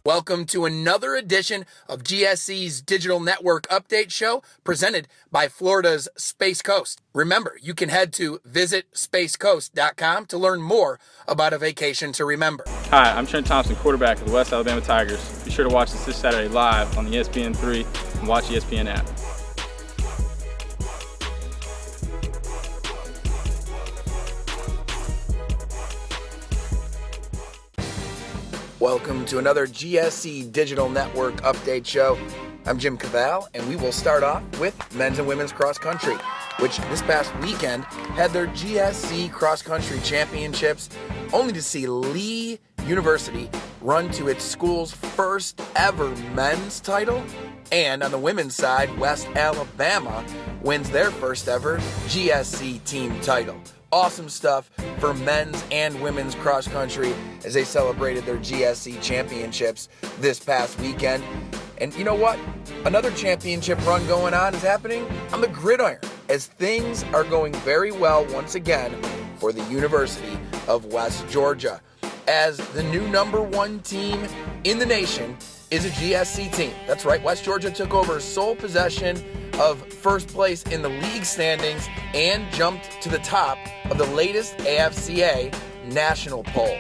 Welcome to another edition of GSC's Digital Network Update Show presented by Florida's Space Coast. Remember, you can head to visitspacecoast.com to learn more about a vacation to remember. Hi, I'm Trent Thompson, quarterback of the West Alabama Tigers. Be sure to watch us this Saturday live on the ESPN3 and watch the ESPN app. Welcome to another GSC Digital Network Update Show. I'm Jim Cavall, and we will start off with men's and women's cross country, which this past weekend had their GSC cross country championships, only to see Lee University run to its school's first ever men's title. And on the women's side, West Alabama wins their first ever GSC team title. Awesome stuff for men's and women's cross country as they celebrated their GSC championships this past weekend. And you know what? Another championship run going on is happening on the gridiron as things are going very well once again for the University of West Georgia, as the new number one team in the nation is a GSC team. That's right, West Georgia took over sole possession of first place in the league standings and jumped to the top of the latest AFCA national poll.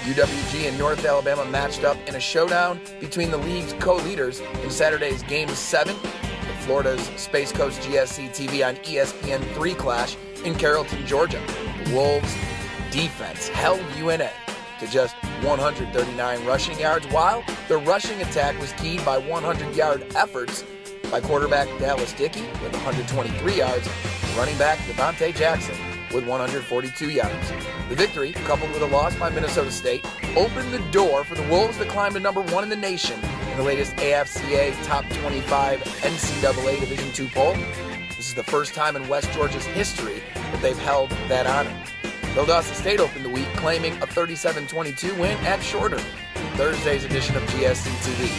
UWG and North Alabama matched up in a showdown between the league's co-leaders in Saturday's Game 7, the Florida's Space Coast GSC TV on ESPN3 clash in Carrollton, Georgia. The Wolves' defense held UNA to just 139 rushing yards, while the rushing attack was keyed by 100-yard efforts by quarterback Dallas Dickey with 123 yards, and running back Devontae Jackson with 142 yards. The victory, coupled with a loss by Minnesota State, opened the door for the Wolves to climb to number one in the nation in the latest AFCA Top 25 NCAA Division II poll. This is the first time in West Georgia's history that they've held that honor. Valdosta State opened the week claiming a 37-22 win at Shorter in Thursday's edition of GSC TV.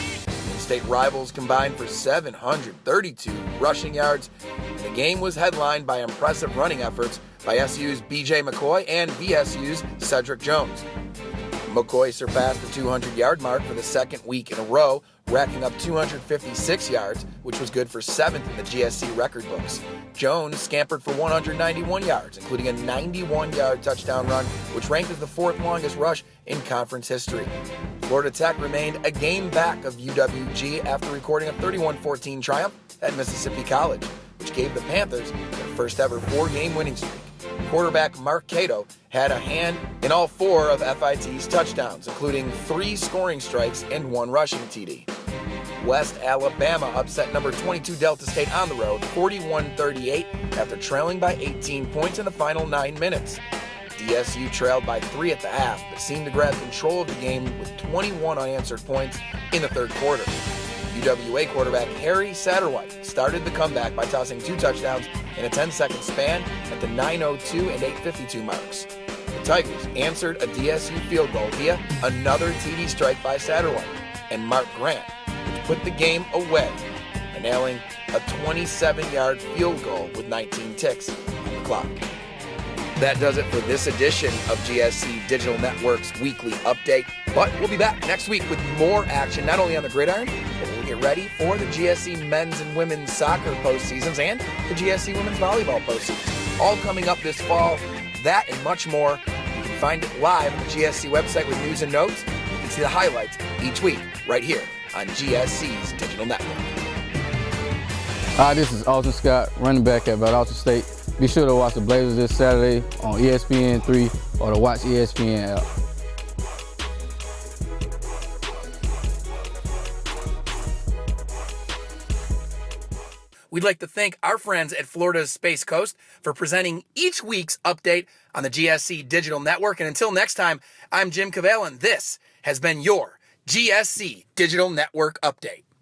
State rivals combined for 732 rushing yards, and the game was headlined by impressive running efforts by SU's BJ McCoy and VSU's Cedric Jones. McCoy surpassed the 200-yard mark for the second week in a row, racking up 256 yards, which was good for 7th in the GSC record books. Jones scampered for 191 yards, including a 91-yard touchdown run, which ranked as the fourth longest rush in conference history. Florida Tech remained a game back of UWG after recording a 31-14 triumph at Mississippi College, which gave the Panthers their first ever 4-game winning streak. Quarterback Mark Cato had a hand in all 4 of FIT's touchdowns, including 3 scoring strikes and 1 rushing TD. West Alabama upset number 22 Delta State on the road 41-38 after trailing by 18 points in the final 9 minutes. DSU trailed by 3 at the half, but seemed to grab control of the game with 21 unanswered points in the third quarter. UWA quarterback Harry Satterwhite started the comeback by tossing 2 touchdowns in a 10-second span at the 9:02 and 8:52 marks. The Tigers answered a DSU field goal via another TD strike by Satterwhite and Mark Grant, which put the game away by nailing a 27-yard field goal with 19 ticks on the clock. That does it for this edition of GSC Digital Network's weekly update, but we'll be back next week with more action, not only on the gridiron, but we'll get ready for the GSC men's and women's soccer postseasons and the GSC women's volleyball postseason. All coming up this fall, that and much more. You can find it live on the GSC website with news and notes. You can see the highlights each week right here on GSC's Digital Network. Hi, this is Alton Scott, running back at Valdosta State. Be sure to watch the Blazers this Saturday on ESPN3 or the Watch ESPN app. We'd like to thank our friends at Florida's Space Coast for presenting each week's update on the GSC Digital Network. And until next time, I'm Jim Cavall, and this has been your GSC Digital Network Update.